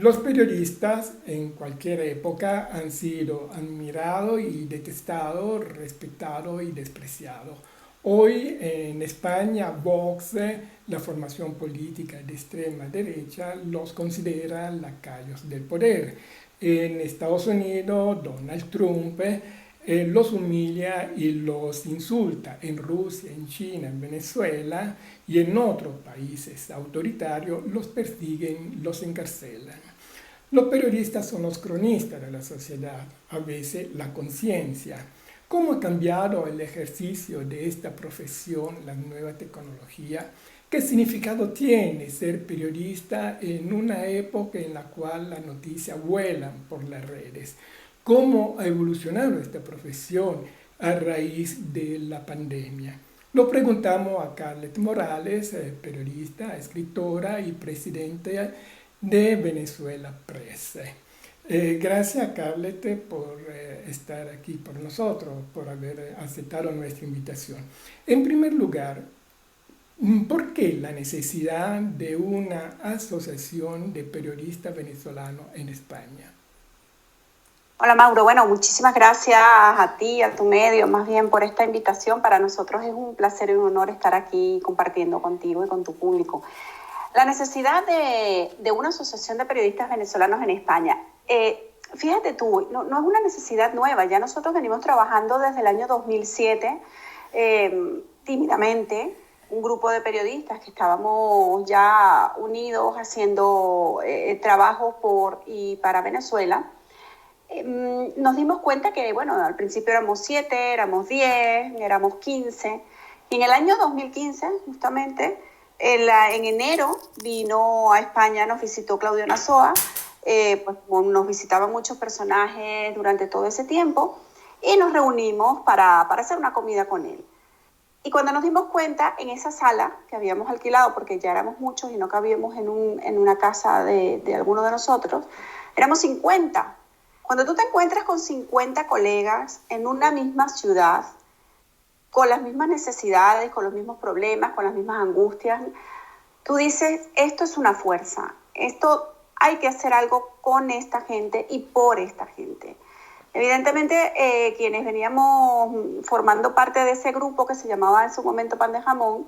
Los periodistas en cualquier época han sido admirados y detestados, respetados y despreciados. Hoy en España, Vox, la formación política de extrema derecha, los considera lacayos del poder. En Estados Unidos, Donald Trump los humilla y los insulta. En Rusia, en China, en Venezuela y en otros países autoritarios los persiguen, los encarcelan. Los periodistas son los cronistas de la sociedad, a veces la conciencia. ¿Cómo ha cambiado el ejercicio de esta profesión, la nueva tecnología? ¿Qué significado tiene ser periodista en una época en la cual las noticias vuelan por las redes? ¿Cómo ha evolucionado esta profesión a raíz de la pandemia? Lo preguntamos a Carlet Morales, periodista, escritora y presidente de Venezuela Press. Gracias, Carlet, por estar aquí por nosotros, por haber aceptado nuestra invitación. En primer lugar, ¿por qué la necesidad de una asociación de periodistas venezolanos en España? Hola Mauro, bueno, muchísimas gracias a ti, a tu medio, más bien por esta invitación. Para nosotros es un placer y un honor estar aquí compartiendo contigo y con tu público. La necesidad de una asociación de periodistas venezolanos en España. Fíjate tú, no es una necesidad nueva, ya nosotros venimos trabajando desde el año 2007, tímidamente, un grupo de periodistas que estábamos ya unidos haciendo trabajos por y para Venezuela. Nos dimos cuenta que, bueno, al principio éramos 7, éramos 10, éramos 15. Y en el año 2015, justamente, en enero vino a España, nos visitó Claudio Nazoa, pues nos visitaban muchos personajes durante todo ese tiempo y nos reunimos para hacer una comida con él. Y cuando nos dimos cuenta, en esa sala que habíamos alquilado, porque ya éramos muchos y no cabíamos en una casa de alguno de nosotros, éramos 50. Cuando tú te encuentras con 50 colegas en una misma ciudad, con las mismas necesidades, con los mismos problemas, con las mismas angustias, tú dices, esto es una fuerza, esto hay que hacer algo con esta gente y por esta gente. Evidentemente, quienes veníamos formando parte de ese grupo que se llamaba en su momento Pan de Jamón,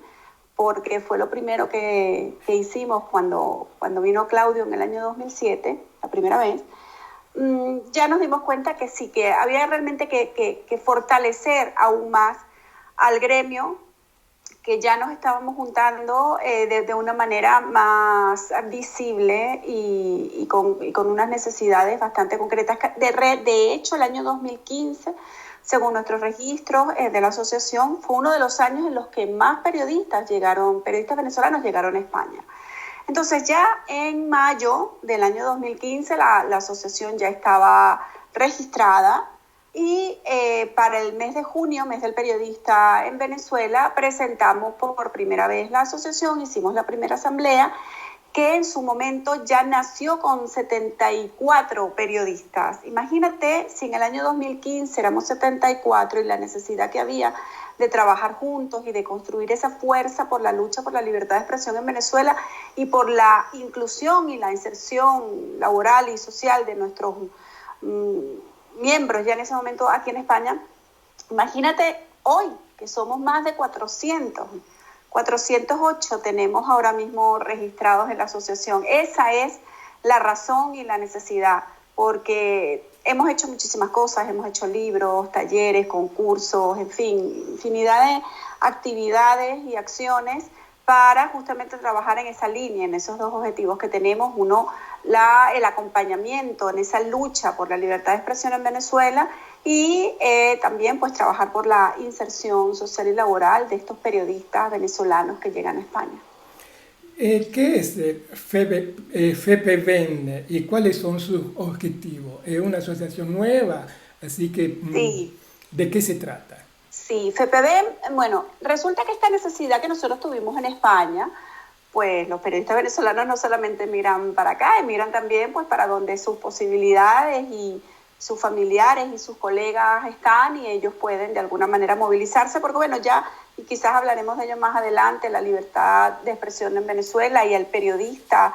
porque fue lo primero que hicimos cuando vino Claudio en el año 2007, la primera vez, ya nos dimos cuenta que sí, que había realmente que fortalecer aún más al gremio, que ya nos estábamos juntando de una manera más visible y con unas necesidades bastante concretas. De hecho, el año 2015, según nuestros registros de la asociación, fue uno de los años en los que más periodistas venezolanos llegaron a España. Entonces ya en mayo del año 2015 la asociación ya estaba registrada y para el mes de junio, mes del periodista en Venezuela, presentamos por primera vez la asociación, hicimos la primera asamblea que en su momento ya nació con 74 periodistas. Imagínate si en el año 2015 éramos 74 y la necesidad que había de trabajar juntos y de construir esa fuerza por la lucha por la libertad de expresión en Venezuela y por la inclusión y la inserción laboral y social de nuestros miembros ya en ese momento aquí en España. Imagínate hoy que somos más de 408 tenemos ahora mismo registrados en la asociación. Esa es la razón y la necesidad, porque hemos hecho muchísimas cosas, hemos hecho libros, talleres, concursos, en fin, infinidad de actividades y acciones para justamente trabajar en esa línea, en esos dos objetivos que tenemos. Uno, el acompañamiento en esa lucha por la libertad de expresión en Venezuela y también pues trabajar por la inserción social y laboral de estos periodistas venezolanos que llegan a España. ¿Qué es FEPEVEN y cuáles son sus objetivos? ¿Es una asociación nueva? Así que, sí. ¿De qué se trata? Sí, FEPEVEN, bueno, resulta que esta necesidad que nosotros tuvimos en España, pues los periodistas venezolanos no solamente miran para acá, miran también pues para donde sus posibilidades y sus familiares y sus colegas están y ellos pueden de alguna manera movilizarse, porque bueno, ya, y quizás hablaremos de ello más adelante, la libertad de expresión en Venezuela y el periodista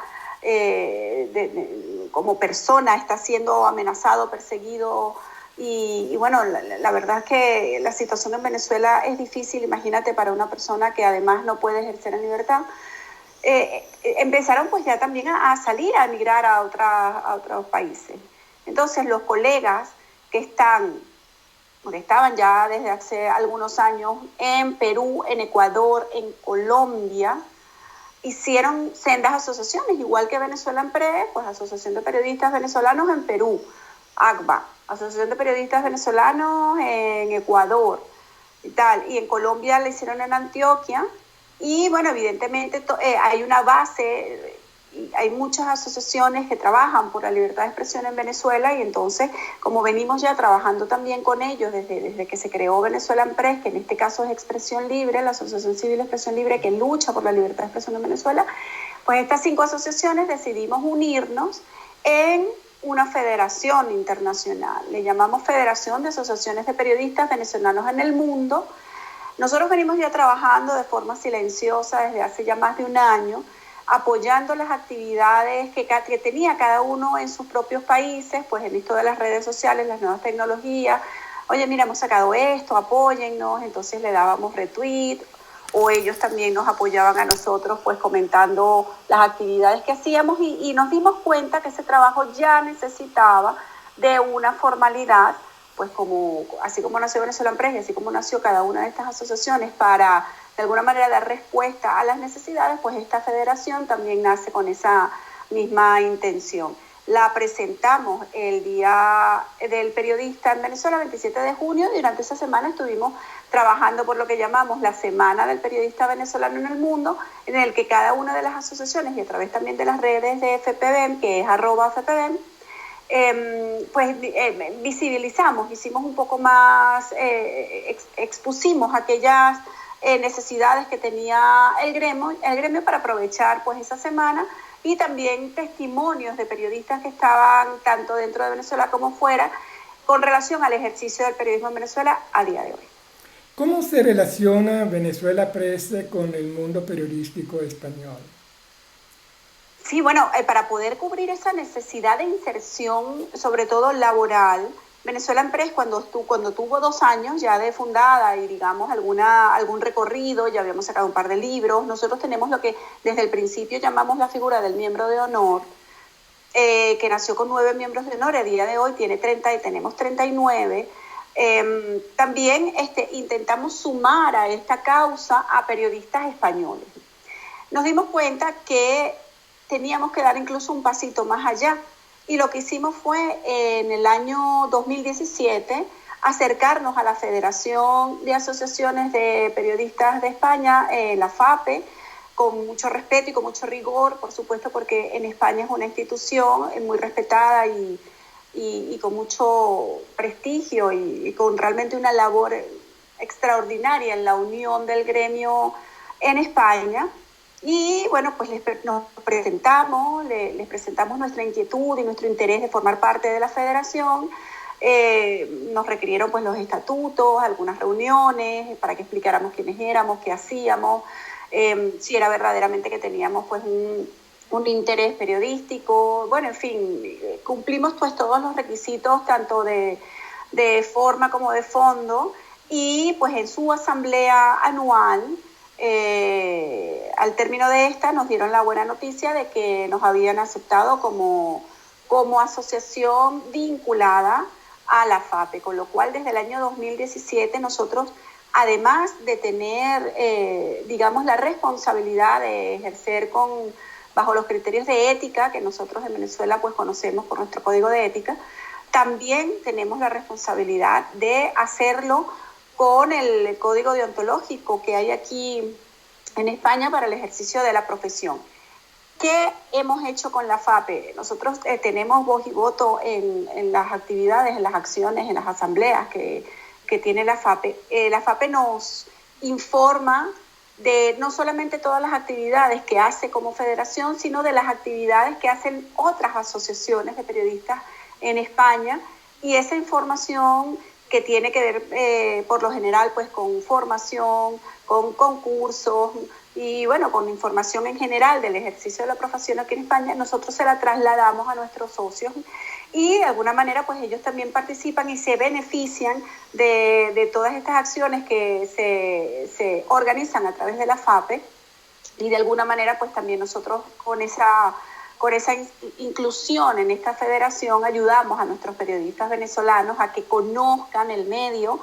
como persona está siendo amenazado, perseguido. Y bueno, la verdad es que la situación en Venezuela es difícil, imagínate, para una persona que además no puede ejercer en libertad. Empezaron pues ya también a salir, a emigrar a otros países. Entonces los colegas que estaban ya desde hace algunos años en Perú, en Ecuador, en Colombia, hicieron sendas asociaciones, igual que Venezuela en Pre, pues Asociación de Periodistas Venezolanos en Perú, ACBA, Asociación de Periodistas Venezolanos en Ecuador y tal, y en Colombia la hicieron en Antioquia. Y bueno, evidentemente hay una base, hay muchas asociaciones que trabajan por la libertad de expresión en Venezuela, y entonces, como venimos ya trabajando también con ellos desde que se creó Venezuela Press, que en este caso es Expresión Libre, la Asociación Civil de Expresión Libre que lucha por la libertad de expresión en Venezuela, pues estas 5 asociaciones decidimos unirnos en una federación internacional. Le llamamos Federación de Asociaciones de Periodistas Venezolanos en el Mundo. Nosotros venimos ya trabajando de forma silenciosa desde hace ya más de un año, apoyando las actividades que tenía cada uno en sus propios países, pues en esto de las redes sociales, las nuevas tecnologías. Oye, mira, hemos sacado esto, apóyennos, entonces le dábamos retweet, o ellos también nos apoyaban a nosotros, pues comentando las actividades que hacíamos, y nos dimos cuenta que ese trabajo ya necesitaba de una formalidad, pues así como nació Venezuela Press y así como nació cada una de estas asociaciones para de alguna manera dar respuesta a las necesidades, pues esta federación también nace con esa misma intención. La presentamos el Día del Periodista en Venezuela, 27 de junio, y durante esa semana estuvimos trabajando por lo que llamamos la Semana del Periodista Venezolano en el Mundo, en el que cada una de las asociaciones, y a través también de las redes de FPVEM, que es @FPVEM, visibilizamos, hicimos un poco más, expusimos aquellas necesidades que tenía el gremio para aprovechar pues esa semana, y también testimonios de periodistas que estaban tanto dentro de Venezuela como fuera con relación al ejercicio del periodismo en Venezuela a día de hoy. ¿Cómo se relaciona Venezuela Press con el mundo periodístico español? Sí, bueno, para poder cubrir esa necesidad de inserción, sobre todo laboral, Venezuela Press, cuando tuvo 2 años ya de fundada y digamos algún recorrido, ya habíamos sacado un par de libros, nosotros tenemos lo que desde el principio llamamos la figura del miembro de honor, que nació con 9 miembros de honor, a día de hoy tiene 30 y tenemos 39. También intentamos sumar a esta causa a periodistas españoles. Nos dimos cuenta que teníamos que dar incluso un pasito más allá, y lo que hicimos fue en el año 2017 acercarnos a la Federación de Asociaciones de Periodistas de España, la FAPE, con mucho respeto y con mucho rigor, por supuesto, porque en España es una institución muy respetada y con mucho prestigio y con realmente una labor extraordinaria en la unión del gremio en España. Y bueno, pues les presentamos nuestra inquietud y nuestro interés de formar parte de la federación. Nos requirieron pues los estatutos, algunas reuniones para que explicáramos quiénes éramos, qué hacíamos, si era verdaderamente que teníamos pues un interés periodístico. Bueno, en fin, cumplimos pues todos los requisitos tanto de forma como de fondo, y pues en su asamblea anual, al término de esta, nos dieron la buena noticia de que nos habían aceptado como asociación vinculada a la FAPE, con lo cual desde el año 2017 nosotros, además de tener, digamos, la responsabilidad de ejercer bajo los criterios de ética que nosotros en Venezuela pues conocemos por nuestro código de ética, también tenemos la responsabilidad de hacerlo con el código deontológico que hay aquí en España para el ejercicio de la profesión. ¿Qué hemos hecho con la FAPE? Nosotros tenemos voz y voto en las actividades, en las acciones, en las asambleas que tiene la FAPE. La FAPE nos informa de no solamente todas las actividades que hace como federación, sino de las actividades que hacen otras asociaciones de periodistas en España, y esa información que tiene que ver por lo general pues con formación, con concursos y bueno, con información en general del ejercicio de la profesión aquí en España, nosotros se la trasladamos a nuestros socios y de alguna manera pues ellos también participan y se benefician de todas estas acciones que se organizan a través de la FAPE y de alguna manera pues también nosotros con esa inclusión en esta federación ayudamos a nuestros periodistas venezolanos a que conozcan el medio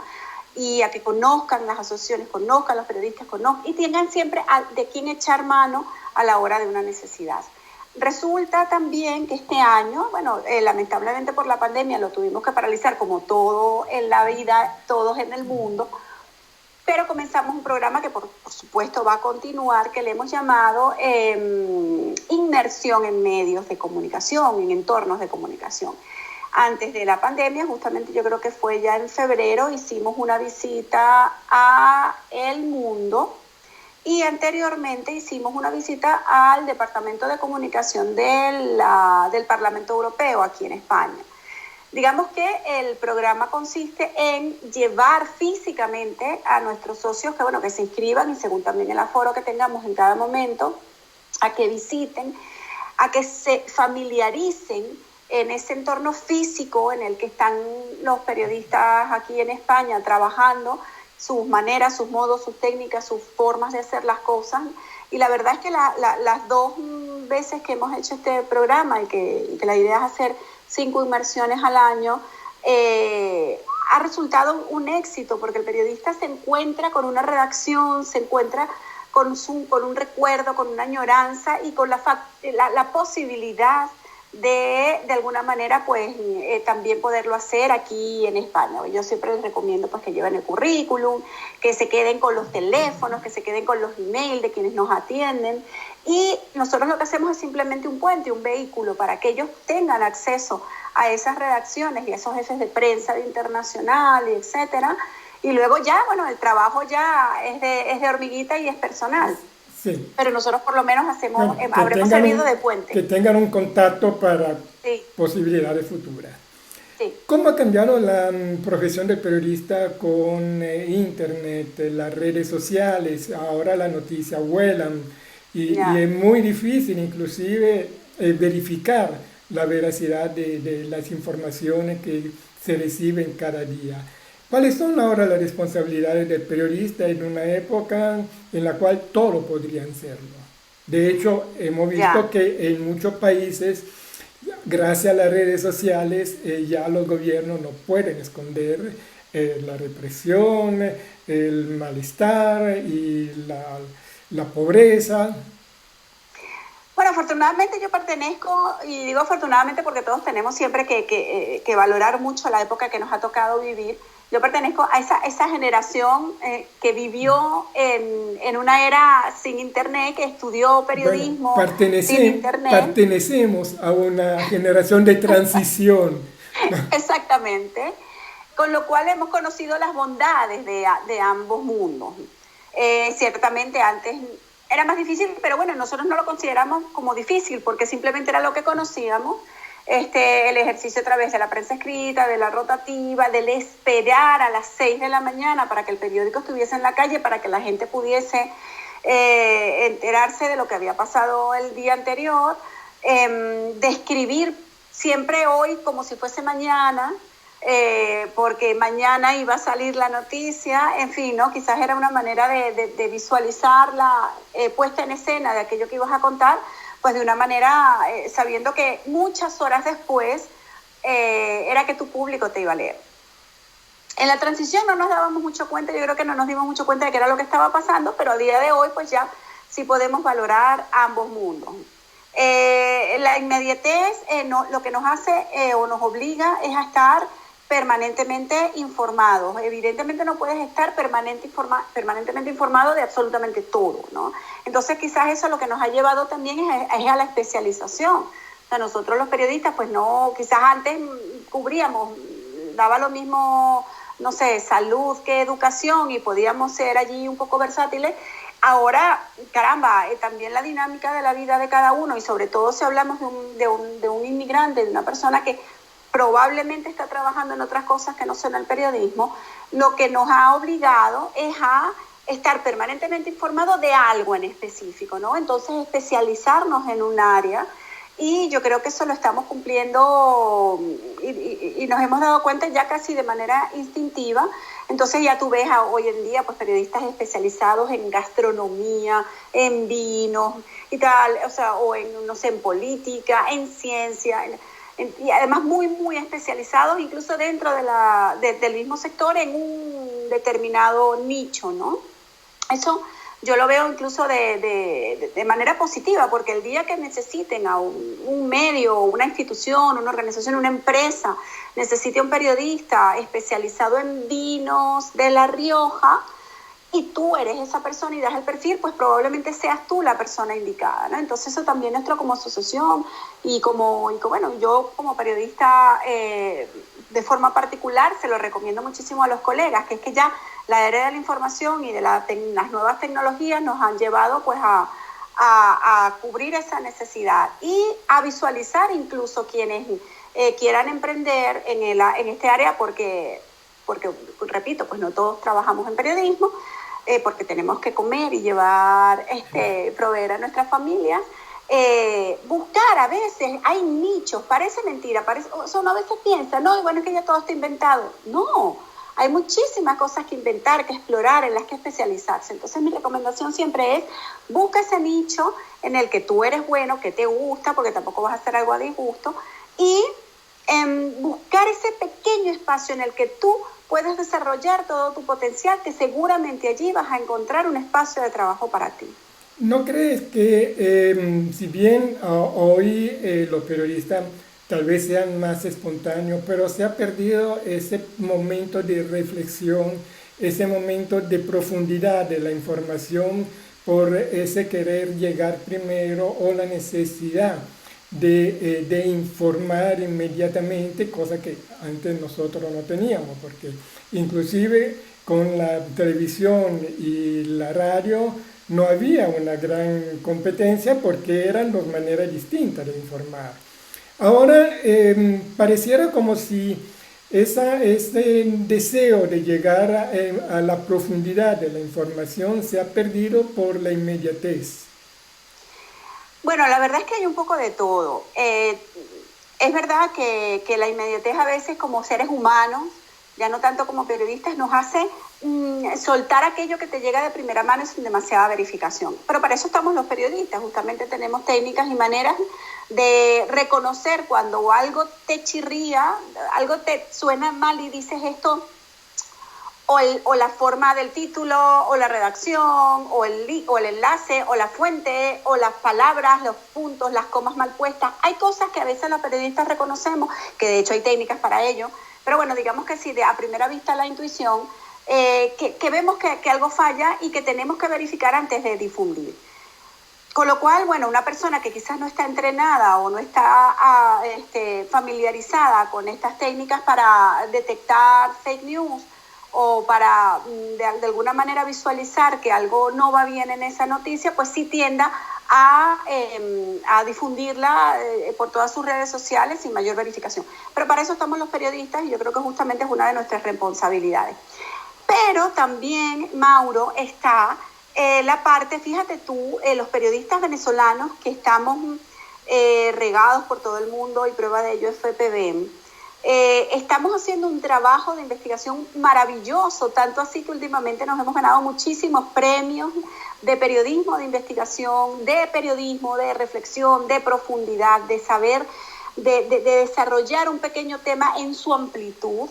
y a que conozcan las asociaciones, conozcan los periodistas, y tengan siempre de quién echar mano a la hora de una necesidad. Resulta también que este año, bueno, lamentablemente por la pandemia lo tuvimos que paralizar como todo en la vida, todos en el mundo, pero comenzamos un programa que por supuesto va a continuar, que le hemos llamado Inmersión en medios de comunicación, en entornos de comunicación. Antes de la pandemia, justamente yo creo que fue ya en febrero, hicimos una visita a El Mundo y anteriormente hicimos una visita al Departamento de Comunicación del Parlamento Europeo aquí en España. Digamos que el programa consiste en llevar físicamente a nuestros socios que se inscriban y según también el aforo que tengamos en cada momento, a que visiten, a que se familiaricen en ese entorno físico en el que están los periodistas aquí en España trabajando, sus maneras, sus modos, sus técnicas, sus formas de hacer las cosas. Y la verdad es que las 2 veces que hemos hecho este programa y que la idea es hacer 5 inmersiones al año, ha resultado un éxito porque el periodista se encuentra con una redacción, se encuentra con un recuerdo, con una añoranza y con la posibilidad de alguna manera pues también poderlo hacer aquí en España. Yo siempre les recomiendo pues que lleven el currículum, que se queden con los teléfonos, que se queden con los emails de quienes nos atienden y nosotros lo que hacemos es simplemente un puente, un vehículo para que ellos tengan acceso a esas redacciones y a esos jefes de prensa de internacional y etcétera y luego ya, bueno, el trabajo ya es de hormiguita y es personal. Sí. Pero nosotros por lo menos habremos servido de puente. Que tengan un contacto para posibilidades futuras. Sí. ¿Cómo ha cambiado la profesión del periodista con internet, las redes sociales? Ahora las noticias vuelan y es muy difícil inclusive verificar la veracidad de las informaciones que se reciben cada día. ¿Cuáles son ahora las responsabilidades del periodista en una época en la cual todos podrían serlo? De hecho, hemos visto que en muchos países, gracias a las redes sociales, ya los gobiernos no pueden esconder la represión, el malestar y la pobreza. Bueno, afortunadamente yo pertenezco, y digo afortunadamente porque todos tenemos siempre que valorar mucho la época que nos ha tocado vivir. Yo pertenezco a esa generación que vivió en una era sin internet, que estudió periodismo sin internet. Pertenecemos a una generación de transición. Exactamente, con lo cual hemos conocido las bondades de ambos mundos. Ciertamente antes era más difícil, pero bueno, nosotros no lo consideramos como difícil porque simplemente era lo que conocíamos. El ejercicio a través de la prensa escrita, de la rotativa, del esperar a las 6 de la mañana para que el periódico estuviese en la calle, para que la gente pudiese enterarse de lo que había pasado el día anterior, de escribir siempre hoy como si fuese mañana, porque mañana iba a salir la noticia, en fin, ¿no? Quizás era una manera de visualizar la puesta en escena de aquello que ibas a contar, pues de una manera sabiendo que muchas horas después era que tu público te iba a leer. En la transición no nos dábamos mucho cuenta, yo creo que no nos dimos mucho cuenta de qué era lo que estaba pasando, pero a día de hoy pues ya sí podemos valorar ambos mundos. La inmediatez lo que nos hace o nos obliga es a estar permanentemente informados. Evidentemente no puedes estar permanentemente informado de absolutamente todo, ¿no? Entonces quizás eso lo que nos ha llevado también es a la especialización. O sea, nosotros los periodistas pues no, quizás antes cubríamos, daba lo mismo, no sé, salud que educación y podíamos ser allí un poco versátiles. Ahora, caramba, también la dinámica de la vida de cada uno y sobre todo si hablamos de un inmigrante, de una persona que probablemente está trabajando en otras cosas que no son el periodismo, lo que nos ha obligado es a estar permanentemente informado de algo en específico, ¿no? Entonces, especializarnos en un área, y yo creo que eso lo estamos cumpliendo y nos hemos dado cuenta ya casi de manera instintiva. Entonces ya tú ves hoy en día pues periodistas especializados en gastronomía, en vinos y tal, o sea, o en, no sé, en política, en ciencia, y además muy, muy especializados incluso dentro del mismo sector en un determinado nicho, ¿no? Eso yo lo veo incluso de manera positiva, porque el día que necesiten a un medio, una institución, una organización, una empresa, necesite un periodista especializado en vinos de La Rioja, y tú eres esa persona y das el perfil, pues probablemente seas tú la persona indicada, ¿no? Entonces eso también nuestro como asociación bueno, yo como periodista de forma particular se lo recomiendo muchísimo a los colegas, que es que ya la era de la información y de las nuevas tecnologías nos han llevado pues a cubrir esa necesidad y a visualizar incluso quienes quieran emprender en este área, porque, repito, pues no todos trabajamos en periodismo, porque tenemos que comer y proveer a nuestras familias. Buscar a veces, hay nichos, parece mentira, uno a veces piensa, no, bueno, es que ya todo está inventado. No, hay muchísimas cosas que inventar, que explorar, en las que especializarse. Entonces mi recomendación siempre es, busca ese nicho en el que tú eres bueno, que te gusta, porque tampoco vas a hacer algo a disgusto, y buscar ese pequeño espacio en el que tú puedes desarrollar todo tu potencial, que seguramente allí vas a encontrar un espacio de trabajo para ti. ¿No crees que si bien hoy los periodistas tal vez sean más espontáneos, pero se ha perdido ese momento de reflexión, ese momento de profundidad de la información por ese querer llegar primero o la necesidad de informar inmediatamente, cosa que antes nosotros no teníamos, porque inclusive con la televisión y la radio no había una gran competencia porque eran dos maneras distintas de informar. Ahora pareciera como si ese deseo de llegar a la profundidad de la información se ha perdido por la inmediatez. Bueno, la verdad es que hay un poco de todo. Es verdad que la inmediatez a veces como seres humanos, ya no tanto como periodistas, nos hace soltar aquello que te llega de primera mano sin demasiada verificación. Pero para eso estamos los periodistas, justamente tenemos técnicas y maneras de reconocer cuando algo te chirría, algo te suena mal y dices esto, o la forma del título, o la redacción, o el enlace, o la fuente, o las palabras, los puntos, las comas mal puestas. Hay cosas que a veces los periodistas reconocemos, que de hecho hay técnicas para ello, pero bueno, digamos que sí, a primera vista la intuición, que vemos que algo falla y que tenemos que verificar antes de difundir. Con lo cual, bueno, una persona que quizás no está entrenada o no está familiarizada con estas técnicas para detectar fake news, o para de alguna manera visualizar que algo no va bien en esa noticia, pues sí tienda a difundirla por todas sus redes sociales sin mayor verificación. Pero para eso estamos los periodistas y yo creo que justamente es una de nuestras responsabilidades. Pero también, Mauro, está la parte, fíjate tú, los periodistas venezolanos que estamos regados por todo el mundo, y prueba de ello es FPV. Estamos haciendo un trabajo de investigación maravilloso, tanto así que últimamente nos hemos ganado muchísimos premios de periodismo de investigación, de periodismo de reflexión, de profundidad, de saber, de desarrollar un pequeño tema en su amplitud,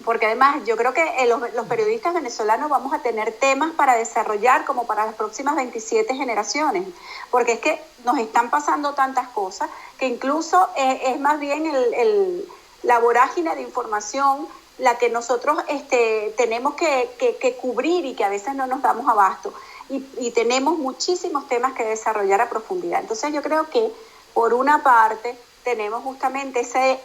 porque además yo creo que los periodistas venezolanos vamos a tener temas para desarrollar como para las próximas 27 generaciones, porque es que nos están pasando tantas cosas que incluso es más bien la vorágine de información la que nosotros tenemos que cubrir y que a veces no nos damos abasto. Y tenemos muchísimos temas que desarrollar a profundidad. Entonces yo creo que por una parte tenemos justamente ese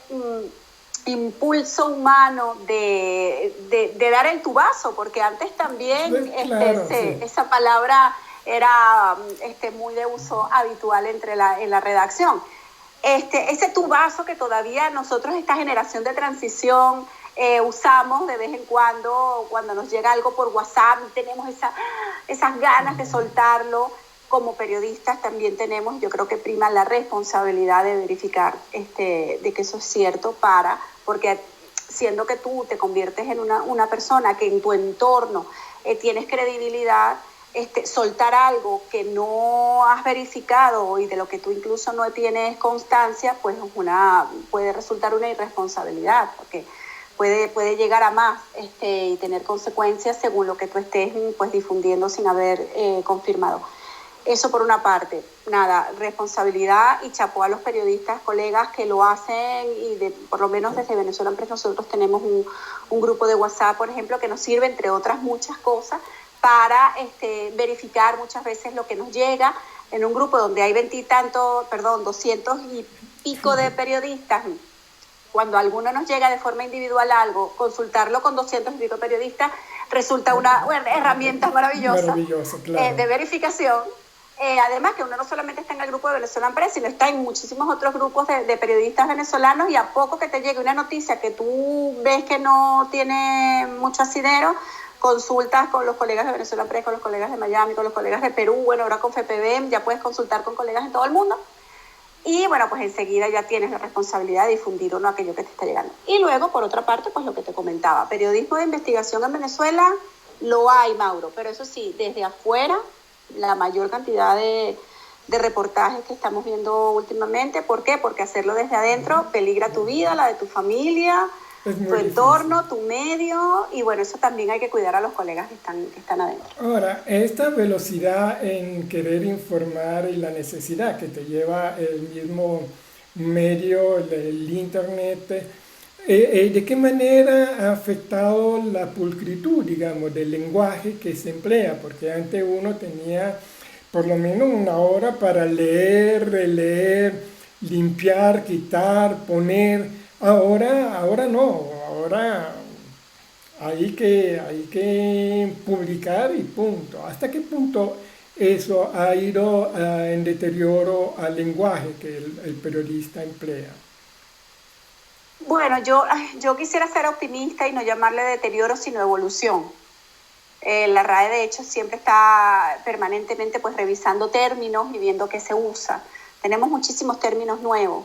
impulso humano de dar el tubazo, porque antes también Claro, sí. esa palabra era muy de uso habitual en la redacción. ese tubazo que todavía nosotros, esta generación de transición, usamos de vez en cuando nos llega algo por WhatsApp, tenemos esas ganas de soltarlo. Como periodistas también tenemos, yo creo que prima la responsabilidad de verificar de que eso es cierto, porque siendo que tú te conviertes en una persona que en tu entorno tienes credibilidad, soltar algo que no has verificado y de lo que tú incluso no tienes constancia, pues puede resultar una irresponsabilidad, porque puede llegar a más y tener consecuencias según lo que tú estés pues difundiendo sin haber confirmado. Eso por una parte. Nada, responsabilidad y chapó a los periodistas, colegas que lo hacen, y por lo menos desde Venezuela Press nosotros tenemos un grupo de WhatsApp, por ejemplo, que nos sirve, entre otras muchas cosas, para verificar muchas veces lo que nos llega en un grupo donde hay 200 y pico de periodistas. Cuando a alguno nos llega de forma individual algo, consultarlo con 200 y pico periodistas resulta una herramienta maravillosa, claro, de verificación. Además que uno no solamente está en el grupo de Venezuela Press, sino está en muchísimos otros grupos de periodistas venezolanos, y a poco que te llegue una noticia que tú ves que no tiene mucho asidero, consultas con los colegas de Venezuela Press, con los colegas de Miami, con los colegas de Perú, bueno, ahora con FPB, ya puedes consultar con colegas en todo el mundo. Y bueno, pues enseguida ya tienes la responsabilidad de difundir o no aquello que te está llegando. Y luego, por otra parte, pues lo que te comentaba, periodismo de investigación en Venezuela lo hay, Mauro, pero eso sí, desde afuera, la mayor cantidad de reportajes que estamos viendo últimamente. ¿Por qué? Porque hacerlo desde adentro peligra tu vida, la de tu familia, tu entorno, tu medio, y bueno, eso también hay que cuidar a los colegas que están adentro. Ahora, esta velocidad en querer informar y la necesidad que te lleva el mismo medio, el internet, ¿de qué manera ha afectado la pulcritud, digamos, del lenguaje que se emplea? Porque antes uno tenía por lo menos una hora para leer, releer, limpiar, quitar, poner. Ahora no, ahora hay que publicar y punto. ¿Hasta qué punto eso ha ido en deterioro al lenguaje que el periodista emplea? Bueno, yo quisiera ser optimista y no llamarle deterioro, sino evolución. La RAE, de hecho, siempre está permanentemente pues revisando términos y viendo qué se usa. Tenemos muchísimos términos nuevos.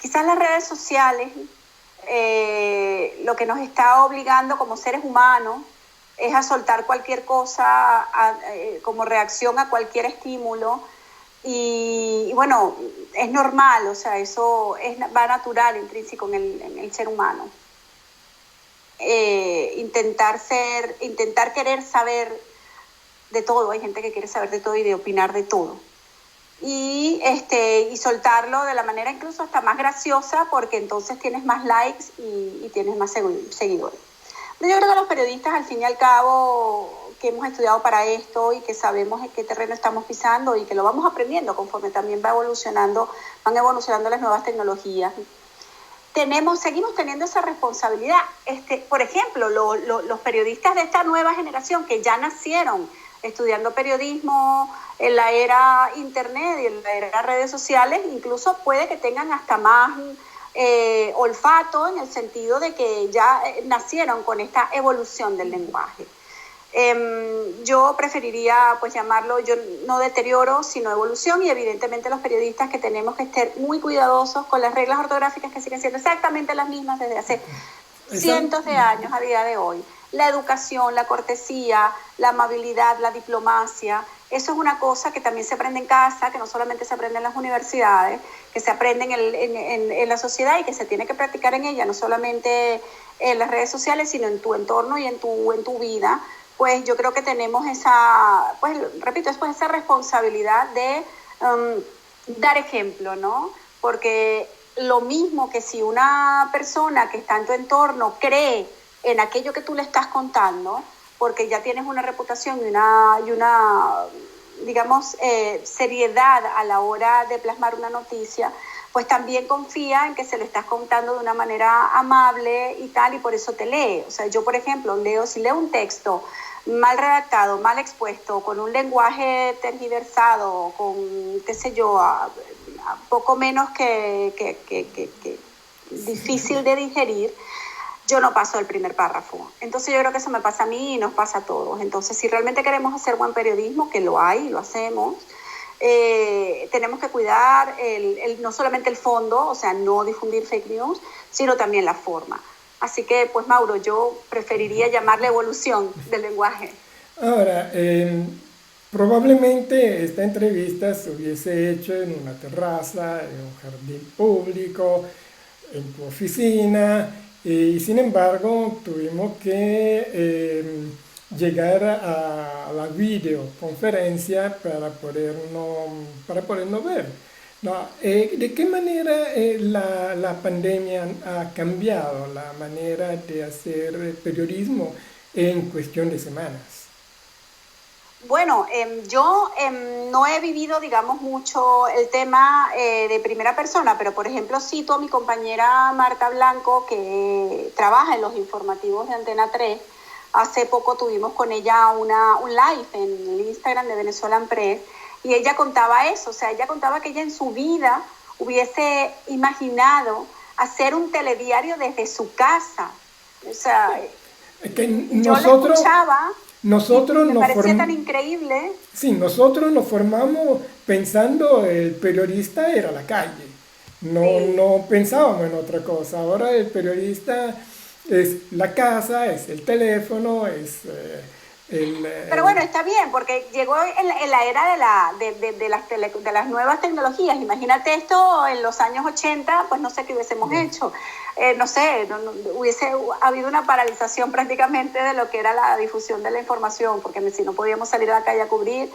Quizás las redes sociales lo que nos está obligando como seres humanos es a soltar cualquier cosa como reacción a cualquier estímulo. Y bueno, es normal, o sea, eso va natural, intrínseco en el ser humano. Intentar querer saber de todo, hay gente que quiere saber de todo y de opinar de todo. Y soltarlo de la manera incluso hasta más graciosa, porque entonces tienes más likes y tienes más seguidores. Yo creo que los periodistas, al fin y al cabo, que hemos estudiado para esto y que sabemos en qué terreno estamos pisando y que lo vamos aprendiendo conforme también van evolucionando las nuevas tecnologías, seguimos teniendo esa responsabilidad. Por ejemplo, los periodistas de esta nueva generación que ya nacieron estudiando periodismo en la era internet y en la era redes sociales, incluso puede que tengan hasta más olfato, en el sentido de que ya nacieron con esta evolución del lenguaje. Yo preferiría pues llamarlo, yo no deterioro, sino evolución, y evidentemente los periodistas que tenemos que estar muy cuidadosos con las reglas ortográficas que siguen siendo exactamente las mismas desde hace cientos de años a día de hoy. La educación, la cortesía, la amabilidad, la diplomacia, eso es una cosa que también se aprende en casa, que no solamente se aprende en las universidades, que se aprende en la sociedad y que se tiene que practicar en ella, no solamente en las redes sociales, sino en tu entorno y en tu vida. Pues yo creo que tenemos esa responsabilidad de dar ejemplo, ¿no? Porque lo mismo que si una persona que está en tu entorno cree en aquello que tú le estás contando, porque ya tienes una reputación y una digamos, seriedad a la hora de plasmar una noticia, pues también confía en que se lo estás contando de una manera amable y tal, y por eso te lee. O sea, yo, por ejemplo, si leo un texto mal redactado, mal expuesto, con un lenguaje tergiversado, con, qué sé yo, poco menos que difícil de digerir, yo no paso el primer párrafo. Entonces yo creo que eso me pasa a mí y nos pasa a todos. Entonces si realmente queremos hacer buen periodismo, que lo hay, lo hacemos, tenemos que cuidar no solamente el fondo, o sea, no difundir fake news, sino también la forma. Así que, pues Mauro, yo preferiría llamarle evolución del lenguaje. Ahora, probablemente esta entrevista se hubiese hecho en una terraza, en un jardín público, en tu oficina, y sin embargo tuvimos que llegar a la videoconferencia para podernos ver. No, ¿de qué manera la pandemia ha cambiado la manera de hacer periodismo en cuestión de semanas? Bueno, yo no he vivido, digamos, mucho el tema de primera persona, pero por ejemplo cito a mi compañera Marta Blanco, que trabaja en los informativos de Antena 3. Hace poco tuvimos con ella un live en el Instagram de Venezuelan Press y ella contaba eso, o sea, ella contaba que ella en su vida hubiese imaginado hacer un telediario desde su casa. O sea, Que yo la escuchaba. Nosotros me parecía tan increíble. Sí, nosotros nos formamos pensando el periodista era la calle. No, Sí. no pensábamos en otra cosa. Ahora el periodista es la casa, es el teléfono, es Pero bueno, está bien, porque llegó en la era de las nuevas tecnologías. Imagínate esto en los años 80, pues no sé qué hubiésemos hecho. No sé, hubiese habido una paralización prácticamente de lo que era la difusión de la información, porque si no podíamos salir a la calle a cubrir.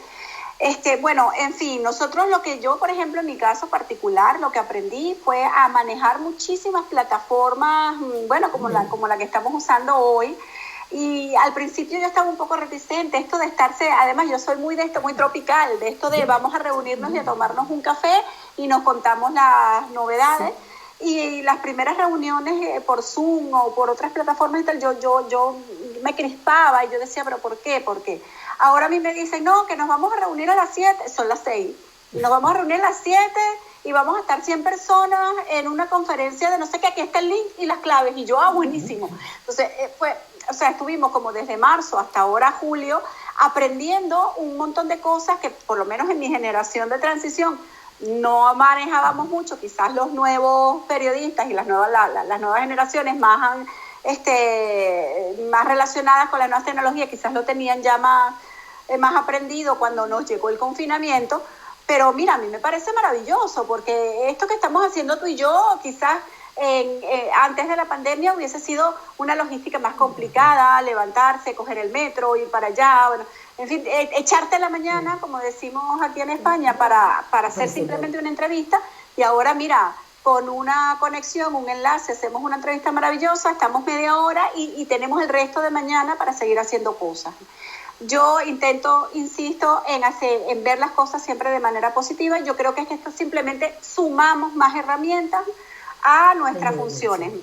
Bueno, en fin, yo, por ejemplo, en mi caso particular, lo que aprendí fue a manejar muchísimas plataformas, bueno, como la que estamos usando hoy. Y al principio yo estaba un poco reticente, esto de además yo soy muy de esto, muy tropical, de esto de vamos a reunirnos y a tomarnos un café y nos contamos las novedades. Y las primeras reuniones por Zoom o por otras plataformas y tal, yo me crispaba y yo decía, ¿pero por qué? ¿Por qué? Ahora a mí me dicen, no, que nos vamos a reunir a las 7, son las 6, y nos vamos a reunir a las 7 y vamos a estar 100 personas en una conferencia de no sé qué, aquí está el link y las claves, y yo, buenísimo. Entonces, o sea, estuvimos como desde marzo hasta ahora julio aprendiendo un montón de cosas que por lo menos en mi generación de transición no manejábamos mucho. Quizás los nuevos periodistas y las nuevas generaciones más relacionadas con la nueva tecnología quizás lo tenían ya más aprendido cuando nos llegó el confinamiento. Pero mira, a mí me parece maravilloso, porque esto que estamos haciendo tú y yo quizás antes de la pandemia hubiese sido una logística más complicada, levantarse, coger el metro, ir para allá, bueno, en fin, echarte en la mañana, como decimos aquí en España, para hacer simplemente una entrevista. Y ahora mira, con una conexión, un enlace, hacemos una entrevista maravillosa, estamos media hora y tenemos el resto de mañana para seguir haciendo cosas. Yo insisto en ver las cosas siempre de manera positiva. Yo creo que es que esto simplemente sumamos más herramientas a nuestras funciones.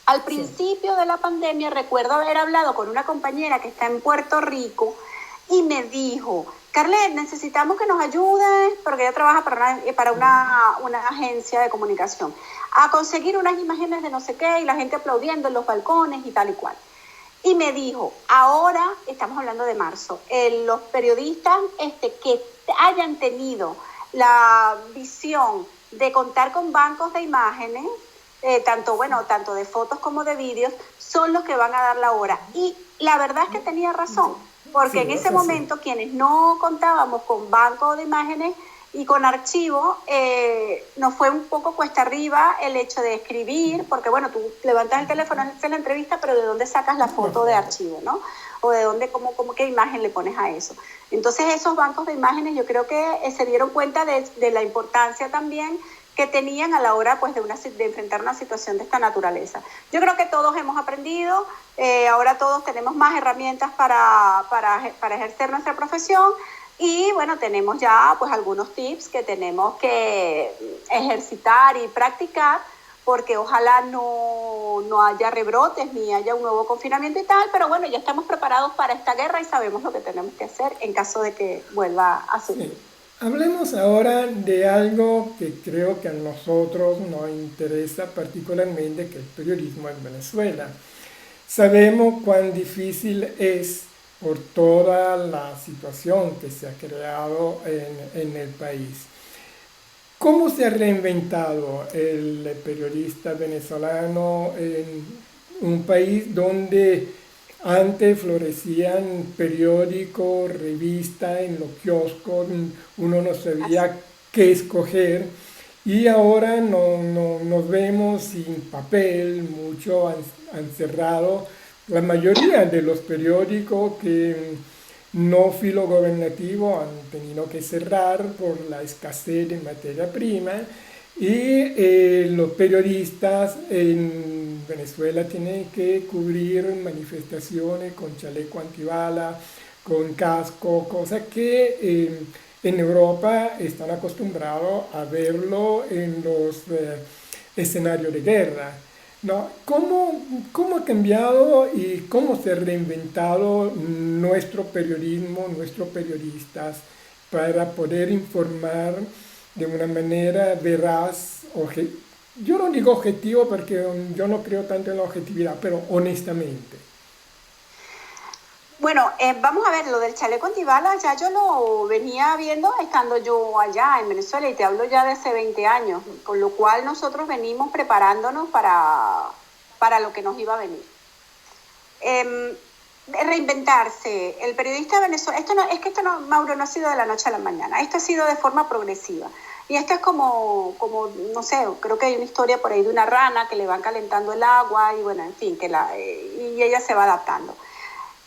Al principio de la pandemia recuerdo haber hablado con una compañera que está en Puerto Rico y me dijo, Carlet, necesitamos que nos ayudes, porque ella trabaja para una agencia de comunicación, a conseguir unas imágenes de no sé qué y la gente aplaudiendo en los balcones y tal y cual. Y me dijo, ahora, estamos hablando de marzo, los periodistas que hayan tenido la visión de contar con bancos de imágenes, tanto de fotos como de vídeos, son los que van a dar la hora. Y la verdad es que tenía razón, porque en ese momento quienes no contábamos con banco de imágenes y con archivo, nos fue un poco cuesta arriba el hecho de escribir, porque bueno, tú levantas el teléfono, haces la entrevista, pero ¿de dónde sacas la foto de archivo, no? O de dónde, qué imagen le pones a eso. Entonces esos bancos de imágenes yo creo que se dieron cuenta de la importancia también que tenían a la hora pues, de enfrentar una situación de esta naturaleza. Yo creo que todos hemos aprendido, ahora todos tenemos más herramientas para ejercer nuestra profesión y bueno, tenemos ya pues algunos tips que tenemos que ejercitar y practicar, porque ojalá no haya rebrotes ni haya un nuevo confinamiento y tal, pero bueno, ya estamos preparados para esta guerra y sabemos lo que tenemos que hacer en caso de que vuelva a surgir. Sí. Hablemos ahora de algo que creo que a nosotros nos interesa particularmente, que es el periodismo en Venezuela. Sabemos cuán difícil es por toda la situación que se ha creado en el país. ¿Cómo se ha reinventado el periodista venezolano en un país donde antes florecían periódicos, revistas en los kioscos, uno no Así, sabía qué escoger y ahora nos vemos sin papel, mucho han cerrado la mayoría de los periódicos que no filogobernativo han tenido que cerrar por la escasez de materia prima y los periodistas en Venezuela tienen que cubrir manifestaciones con chaleco antibala, con casco, cosa que en Europa están acostumbrados a verlo en los escenarios de guerra. ¿No? ¿Cómo ha cambiado y cómo se ha reinventado nuestro periodismo, nuestros periodistas, para poder informar de una manera veraz, yo no digo objetivo porque yo no creo tanto en la objetividad, pero honestamente? bueno, vamos a ver, lo del chaleco antibalas ya yo lo venía viendo estando yo allá en Venezuela y te hablo ya de hace 20 años, con lo cual nosotros venimos preparándonos para lo que nos iba a venir. Eh, Reinventarse, el periodista venezolano, esto no, Mauro, no ha sido de la noche a la mañana, esto ha sido de forma progresiva. Y esto es como, no sé, creo que hay una historia por ahí de una rana que le van calentando el agua y bueno, en fin, y ella se va adaptando.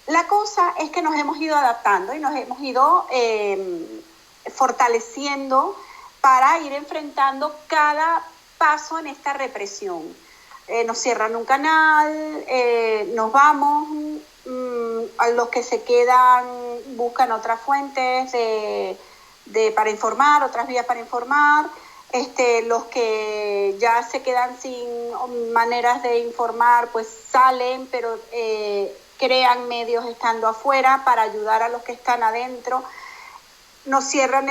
La cosa es que nos hemos ido adaptando y nos hemos ido fortaleciendo para ir enfrentando cada paso en esta represión. Nos cierran un canal, nos vamos, a los que se quedan buscan otras fuentes para informar, otras vías para informar. Los que ya se quedan sin maneras de informar, pues salen, pero crean medios estando afuera para ayudar a los que están adentro. Nos cierran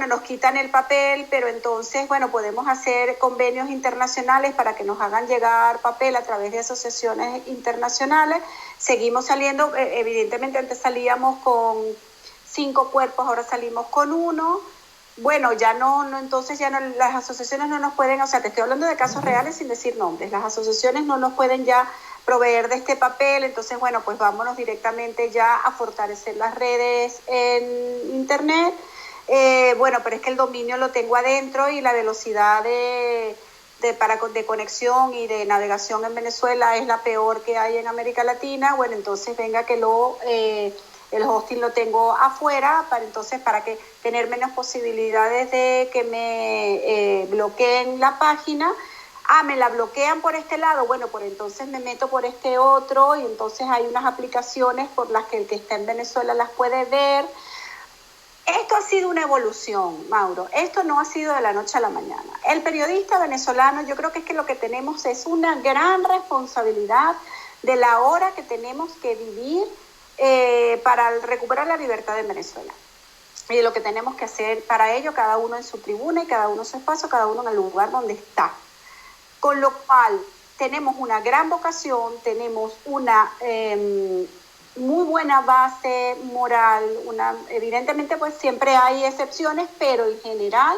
nos quitan el papel, pero entonces, bueno, podemos hacer convenios internacionales para que nos hagan llegar papel a través de asociaciones internacionales. Seguimos saliendo, evidentemente antes salíamos con 5 cuerpos, ahora salimos con 1. Bueno, ya entonces ya no, las asociaciones no nos pueden, o sea, te estoy hablando de casos reales sin decir nombres, las asociaciones no nos pueden ya proveer de este papel, entonces, bueno, pues vámonos directamente ya a fortalecer las redes en internet. Bueno, pero es que el dominio lo tengo adentro y la velocidad de conexión y de navegación en Venezuela es la peor que hay en América Latina. Bueno, entonces venga que el hosting lo tengo afuera para que tener menos posibilidades de que me bloqueen la página. Me la bloquean por este lado, bueno, pues entonces me meto por este otro y entonces hay unas aplicaciones por las que el que está en Venezuela las puede ver. Esto ha sido una evolución, Mauro. Esto no ha sido de la noche a la mañana. El periodista venezolano, yo creo que es que lo que tenemos es una gran responsabilidad de la hora que tenemos que vivir para recuperar la libertad en Venezuela. Y de lo que tenemos que hacer para ello, cada uno en su tribuna y cada uno en su espacio, cada uno en el lugar donde está. Con lo cual, tenemos una gran vocación, tenemos una muy buena base moral, evidentemente pues siempre hay excepciones, pero en general,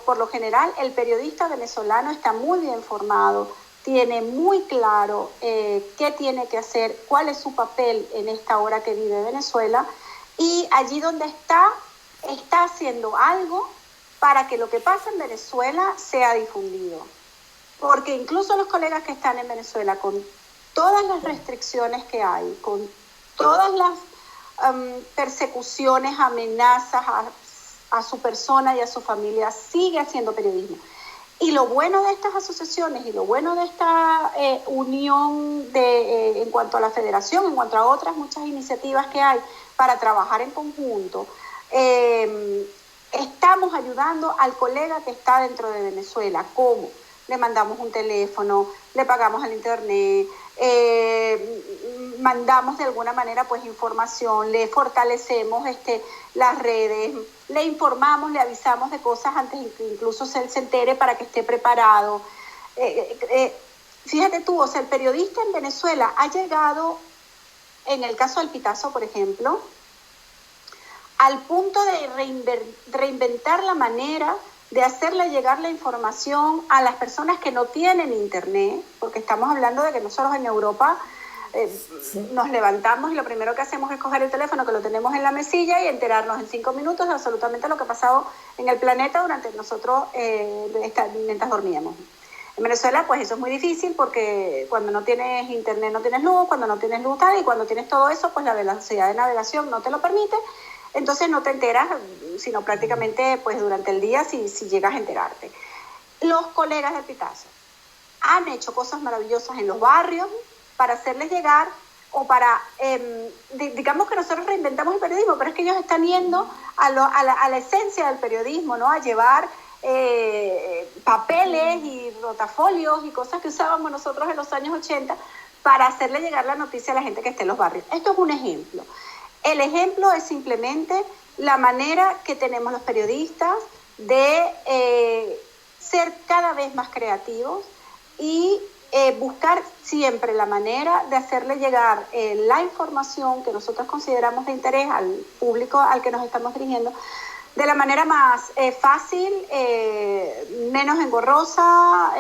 por lo general, el periodista venezolano está muy bien formado, tiene muy claro qué tiene que hacer, cuál es su papel en esta hora que vive Venezuela, y allí donde está haciendo algo para que lo que pasa en Venezuela sea difundido. Porque incluso los colegas que están en Venezuela, con todas las restricciones que hay, con todas las persecuciones, amenazas a su persona y a su familia, sigue haciendo periodismo. Y lo bueno de estas asociaciones y lo bueno de esta unión en cuanto a la federación, en cuanto a otras muchas iniciativas que hay para trabajar en conjunto, estamos ayudando al colega que está dentro de Venezuela. ¿Cómo? le mandamos un teléfono, le pagamos el internet, mandamos de alguna manera pues información, le fortalecemos las redes, le informamos, le avisamos de cosas antes que incluso se entere para que esté preparado. Fíjate tú, o sea, el periodista en Venezuela ha llegado, en el caso del Pitazo, por ejemplo, al punto de reinventar la manera de hacerle llegar la información a las personas que no tienen internet, porque estamos hablando de que nosotros en Europa nos levantamos y lo primero que hacemos es coger el teléfono que lo tenemos en la mesilla y enterarnos en 5 minutos de absolutamente lo que ha pasado en el planeta durante nosotros mientras dormíamos. En Venezuela pues eso es muy difícil porque cuando no tienes internet no tienes luz, cuando no tienes luz tal, y cuando tienes todo eso pues la velocidad de navegación no te lo permite. Entonces no te enteras, sino prácticamente pues durante el día si llegas a enterarte. Los colegas del Pitazo han hecho cosas maravillosas en los barrios para hacerles llegar o para, digamos que nosotros reinventamos el periodismo, pero es que ellos están yendo a la esencia del periodismo, ¿no? A llevar papeles y rotafolios y cosas que usábamos nosotros en los años 80 para hacerle llegar la noticia a la gente que esté en los barrios. Esto es un ejemplo. El ejemplo es simplemente la manera que tenemos los periodistas de ser cada vez más creativos y buscar siempre la manera de hacerle llegar la información que nosotros consideramos de interés al público al que nos estamos dirigiendo de la manera más fácil, menos engorrosa,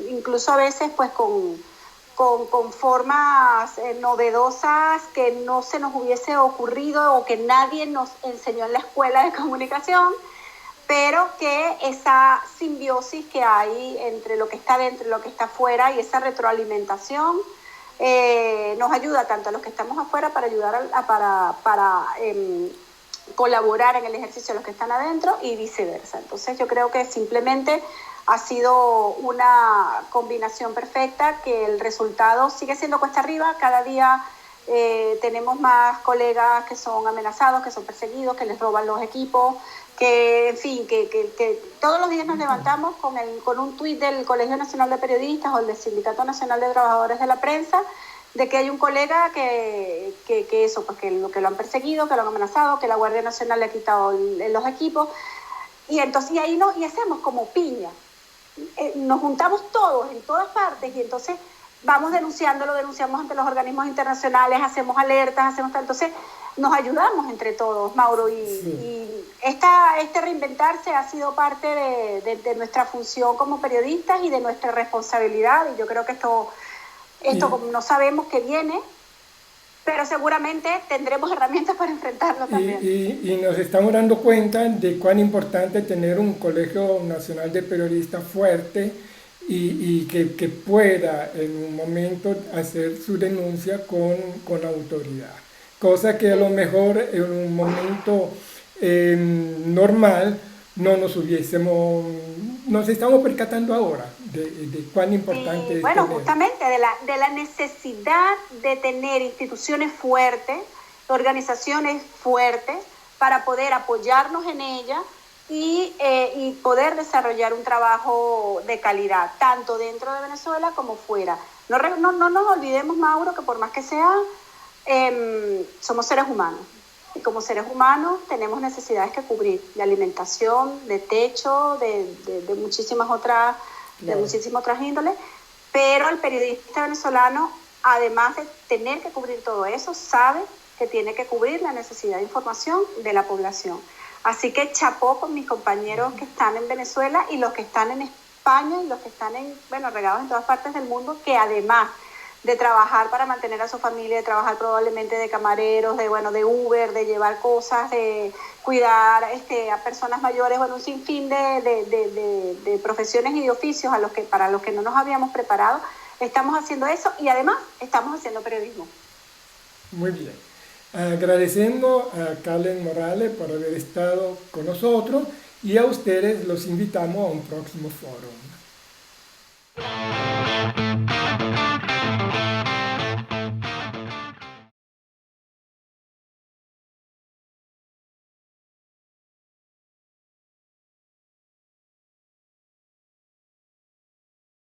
incluso a veces pues con formas novedosas que no se nos hubiese ocurrido o que nadie nos enseñó en la escuela de comunicación, pero que esa simbiosis que hay entre lo que está dentro y lo que está afuera y esa retroalimentación nos ayuda tanto a los que estamos afuera para ayudar para colaborar en el ejercicio de los que están adentro y viceversa. Entonces yo creo que simplemente ha sido una combinación perfecta, que el resultado sigue siendo cuesta arriba. Cada día tenemos más colegas que son amenazados, que son perseguidos, que les roban los equipos, que en fin, que todos los días nos levantamos con un tuit del Colegio Nacional de Periodistas o del Sindicato Nacional de Trabajadores de la Prensa de que hay un colega que eso, pues que lo han perseguido, que lo han amenazado, que la Guardia Nacional le ha quitado los equipos, y entonces y hacemos como piña. Nos juntamos todos en todas partes y entonces vamos denunciándolo, denunciamos ante los organismos internacionales, hacemos alertas, hacemos tal. Entonces nos ayudamos entre todos, Mauro, y este reinventarse ha sido parte de nuestra función como periodistas y de nuestra responsabilidad, y yo creo que esto como no sabemos qué viene, pero seguramente tendremos herramientas para enfrentarlo también. Y nos estamos dando cuenta de cuán importante tener un Colegio Nacional de Periodistas fuerte y que pueda en un momento hacer su denuncia con autoridad. Cosa que a lo mejor en un momento normal no nos estamos percatando ahora de cuán importante es bueno, tener. justamente de la necesidad de tener instituciones fuertes, organizaciones fuertes, para poder apoyarnos en ellas y poder desarrollar un trabajo de calidad, tanto dentro de Venezuela como fuera. No nos olvidemos, Mauro, que por más que sea, somos seres humanos. Y como seres humanos tenemos necesidades que cubrir, de alimentación, de techo, de muchísimas otras, de muchísimas otras índoles, pero el periodista venezolano, además de tener que cubrir todo eso, sabe que tiene que cubrir la necesidad de información de la población. Así que chapó con mis compañeros que están en Venezuela y los que están en España y los que están regados en todas partes del mundo, que además de trabajar para mantener a su familia, de trabajar probablemente de camareros, de Uber, de llevar cosas, de cuidar a personas mayores, un sinfín de profesiones y de oficios para los que no nos habíamos preparado. Estamos haciendo eso y además estamos haciendo periodismo. Muy bien. Agradeciendo a Carlen Morales por haber estado con nosotros y a ustedes los invitamos a un próximo foro.